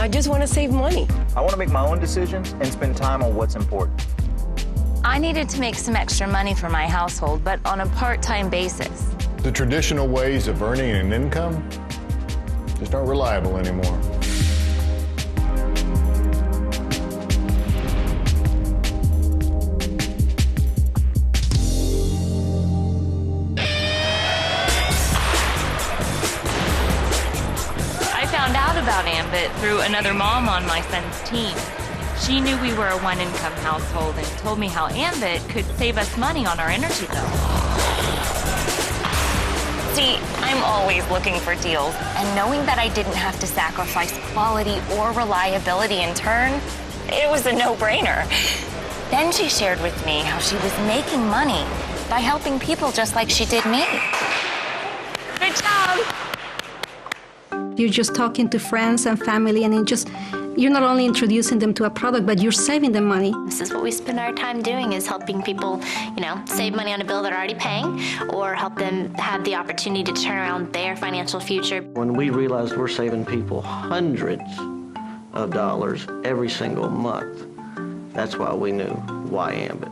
just want to save money. I want to make my own decisions and spend time on what's important. I needed to make some extra money for my household, but on a part-time basis. The traditional ways of earning an income just aren't reliable anymore. I found out about Ambit through another mom on my son's team. She knew we were a one-income household and told me how Ambit could save us money on our energy bill. See, I'm always looking for deals, and knowing that I didn't have to sacrifice quality or reliability in turn, it was a no-brainer. Then she shared with me how she was making money by helping people just like she did me. Good job! You're just talking to friends and family, and you're not only introducing them to a product, but you're saving them money. This is what we spend our time doing, is helping people, save money on a bill they're already paying, or help them have the opportunity to turn around their financial future. When we realized we're saving people hundreds of dollars every single month, that's why we knew why Ambit.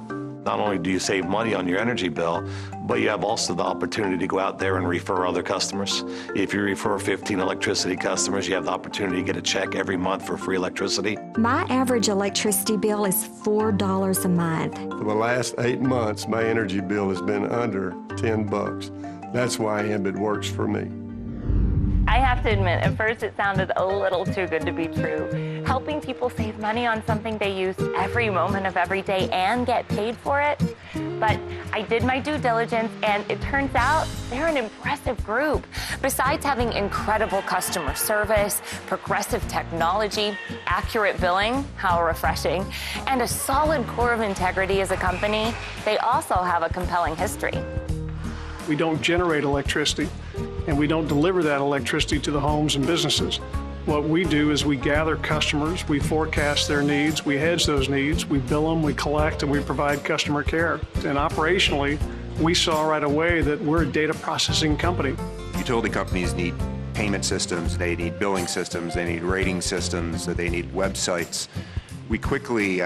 Not only do you save money on your energy bill, but you have also the opportunity to go out there and refer other customers. If you refer 15 electricity customers, you have the opportunity to get a check every month for free electricity. My average electricity bill is $4 a month. For the last 8 months, my energy bill has been under $10. That's why Ambit works for me. I have to admit, at first it sounded a little too good to be true. Helping people save money on something they use every moment of every day and get paid for it. But I did my due diligence, and it turns out they're an impressive group. Besides having incredible customer service, progressive technology, accurate billing, how refreshing, and a solid core of integrity as a company, they also have a compelling history. We don't generate electricity, and we don't deliver that electricity to the homes and businesses. What we do is we gather customers, we forecast their needs, we hedge those needs, we bill them, we collect, and we provide customer care. And operationally, we saw right away that we're a data processing company. Utility companies need payment systems, they need billing systems, they need rating systems, they need websites. We quickly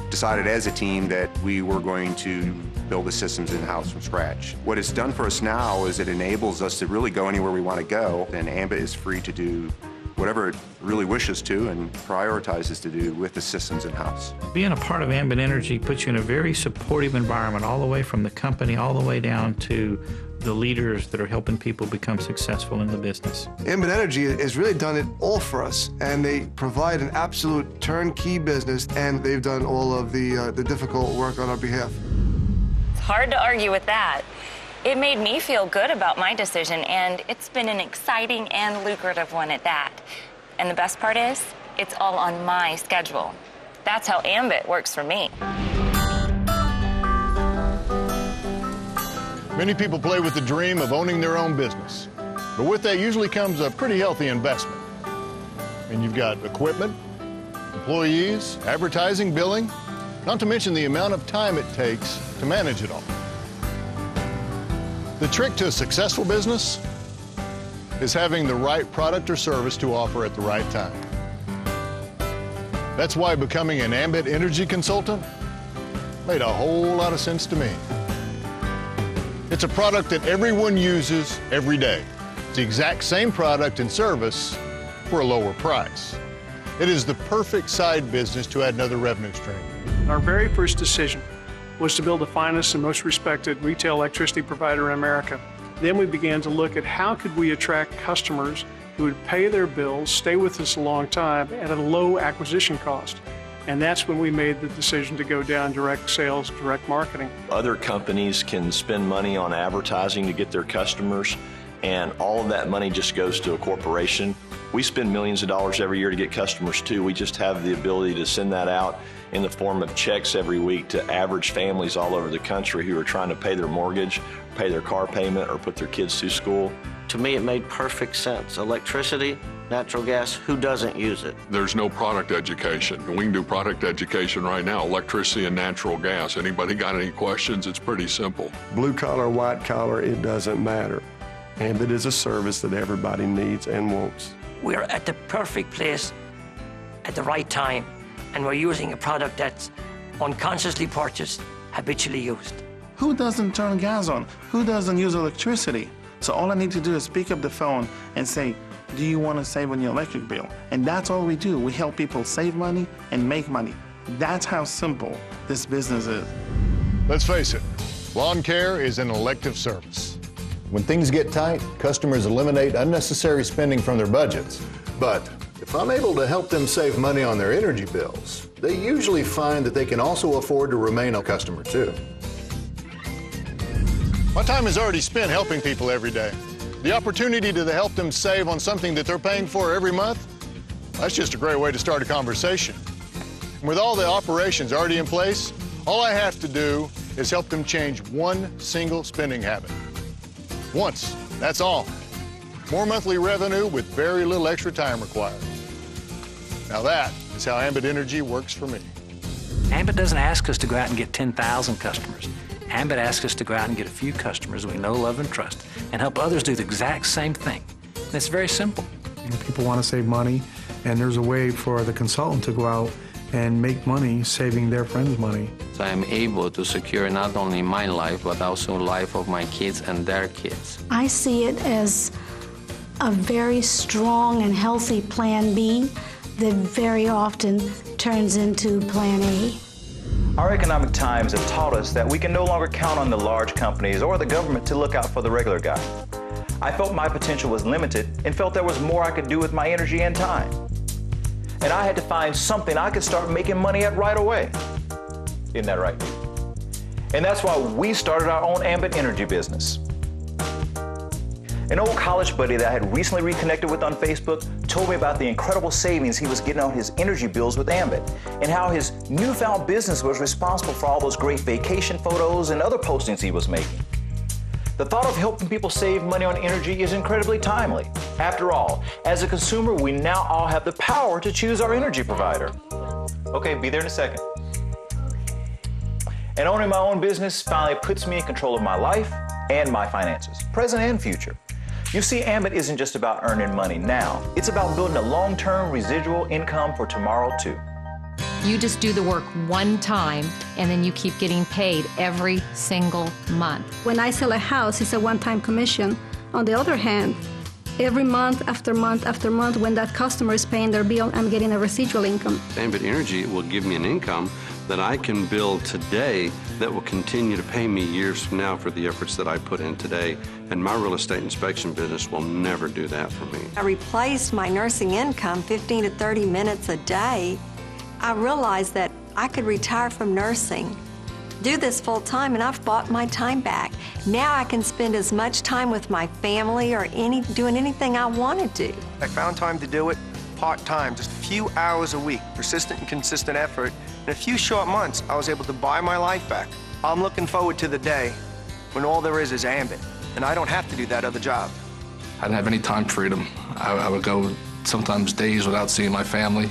decided as a team that we were going to build the systems in-house from scratch. What it's done for us now is it enables us to really go anywhere we want to go, and Ambit is free to do whatever it really wishes to and prioritizes to do with the systems in-house. Being a part of Ambit Energy puts you in a very supportive environment, all the way from the company all the way down to the leaders that are helping people become successful in the business. Ambit Energy has really done it all for us, and they provide an absolute turnkey business, and they've done all of the difficult work on our behalf. It's hard to argue with that. It made me feel good about my decision, and it's been an exciting and lucrative one at that. And the best part is, it's all on my schedule. That's how Ambit works for me. Many people play with the dream of owning their own business, but with that usually comes a pretty healthy investment. And you've got equipment, employees, advertising, billing, not to mention the amount of time it takes to manage it all. The trick to a successful business is having the right product or service to offer at the right time. That's why becoming an Ambit Energy consultant made a whole lot of sense to me. It's a product that everyone uses every day. It's the exact same product and service for a lower price. It is the perfect side business to add another revenue stream. Our very first decision was to build the finest and most respected retail electricity provider in America. Then we began to look at how could we attract customers who would pay their bills, stay with us a long time at a low acquisition cost. And that's when we made the decision to go down direct sales, direct marketing. Other companies can spend money on advertising to get their customers, and all of that money just goes to a corporation. We spend millions of dollars every year to get customers too. We just have the ability to send that out in the form of checks every week to average families all over the country who are trying to pay their mortgage, pay their car payment, or put their kids through school. To me, it made perfect sense. Electricity, natural gas, who doesn't use it? There's no product education, and we can do product education right now, electricity and natural gas. Anybody got any questions? It's pretty simple. Blue collar, white collar, it doesn't matter. Ambit is a service that everybody needs and wants. We're at the perfect place at the right time, and we're using a product that's unconsciously purchased, habitually used. Who doesn't turn gas on? Who doesn't use electricity? So all I need to do is pick up the phone and say, do you want to save on your electric bill? And that's all we do. We help people save money and make money. That's how simple this business is. Let's face it, lawn care is an elective service. When things get tight, customers eliminate unnecessary spending from their budgets. But if I'm able to help them save money on their energy bills, they usually find that they can also afford to remain a customer too. My time is already spent helping people every day. The opportunity to help them save on something that they're paying for every month, that's just a great way to start a conversation. And with all the operations already in place, all I have to do is help them change one single spending habit. Once, that's all. More monthly revenue with very little extra time required. Now that is how Ambit Energy works for me. Ambit doesn't ask us to go out and get 10,000 customers. Ambit asks us to go out and get a few customers we know, love, and trust, and help others do the exact same thing. And it's very simple. People want to save money, and there's a way for the consultant to go out and make money saving their friends money. So I'm able to secure not only my life, but also the life of my kids and their kids. I see it as a very strong and healthy Plan B that very often turns into Plan A. Our economic times have taught us that we can no longer count on the large companies or the government to look out for the regular guy. I felt my potential was limited and felt there was more I could do with my energy and time. And I had to find something I could start making money at right away. Isn't that right? And that's why we started our own Ambit Energy business. An old college buddy that I had recently reconnected with on Facebook told me about the incredible savings he was getting on his energy bills with Ambit and how his newfound business was responsible for all those great vacation photos and other postings he was making. The thought of helping people save money on energy is incredibly timely. After all, as a consumer, we now all have the power to choose our energy provider. Okay, be there in a second. And owning my own business finally puts me in control of my life and my finances, present and future. You see, Ambit isn't just about earning money now. It's about building a long-term residual income for tomorrow, too. You just do the work one time, and then you keep getting paid every single month. When I sell a house, it's a one-time commission. On the other hand, every month after month after month, when that customer is paying their bill, I'm getting a residual income. Ambit Energy will give me an income that I can build today that will continue to pay me years from now for the efforts that I put in today. And my real estate inspection business will never do that for me. I replaced my nursing income 15 to 30 minutes a day. I realized that I could retire from nursing, do this full time, and I've bought my time back. Now I can spend as much time with my family or doing anything I want to do. I found time to do it part-time, just a few hours a week, persistent and consistent effort. In a few short months, I was able to buy my life back. I'm looking forward to the day when all there is Ambit, and I don't have to do that other job. I didn't have any time freedom. I would go sometimes days without seeing my family,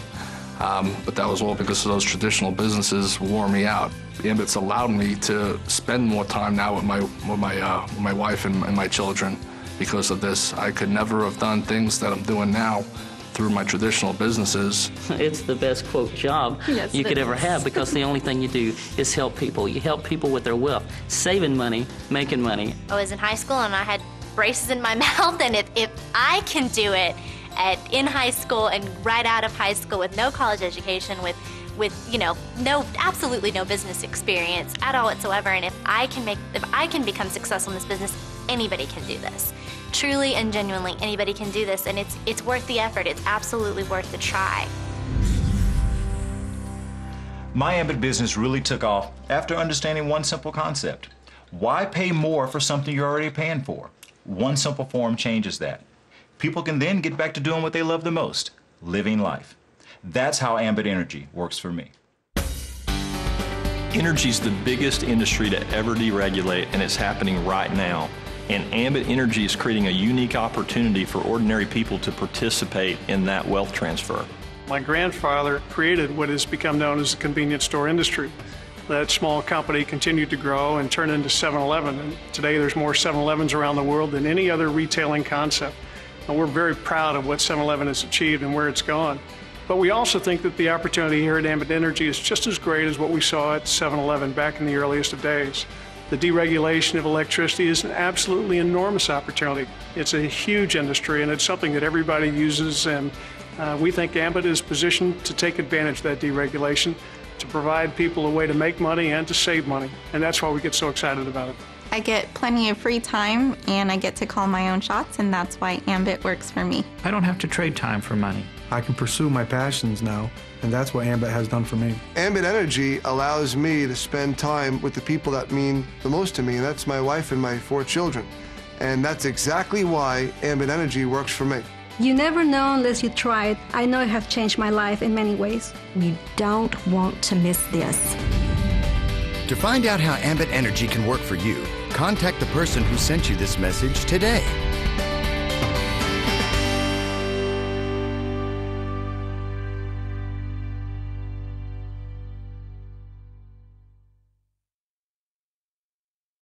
but that was all because of those traditional businesses wore me out. Ambit's allowed me to spend more time now with my wife and my children because of this. I could never have done things that I'm doing now through my traditional businesses. It's the best, quote, job you could ever have because the only thing you do is help people. You help people with their wealth, saving money, making money. I was in high school and I had braces in my mouth, and if I can do it in high school and right out of high school with no college education, with absolutely no business experience at all whatsoever, and if I can become successful in this business, anybody can do this. Truly and genuinely, anybody can do this, and it's worth the effort. It's absolutely worth the try. My Ambit business really took off after understanding one simple concept. Why pay more for something you're already paying for? One simple form changes that. People can then get back to doing what they love the most, living life. That's how Ambit Energy works for me. Energy's the biggest industry to ever deregulate, and it's happening right now. And Ambit Energy is creating a unique opportunity for ordinary people to participate in that wealth transfer. My grandfather created what has become known as the convenience store industry. That small company continued to grow and turn into 7-Eleven. And today there's more 7-Elevens around the world than any other retailing concept. And we're very proud of what 7-Eleven has achieved and where it's gone. But we also think that the opportunity here at Ambit Energy is just as great as what we saw at 7-Eleven back in the earliest of days. The deregulation of electricity is an absolutely enormous opportunity. It's a huge industry, and it's something that everybody uses, and we think Ambit is positioned to take advantage of that deregulation, to provide people a way to make money and to save money, and that's why we get so excited about it. I get plenty of free time, and I get to call my own shots, and that's why Ambit works for me. I don't have to trade time for money. I can pursue my passions now, and that's what Ambit has done for me. Ambit Energy allows me to spend time with the people that mean the most to me, and that's my wife and my 4 children. And that's exactly why Ambit Energy works for me. You never know unless you try it. I know it has changed my life in many ways. You don't want to miss this. To find out how Ambit Energy can work for you, contact the person who sent you this message today.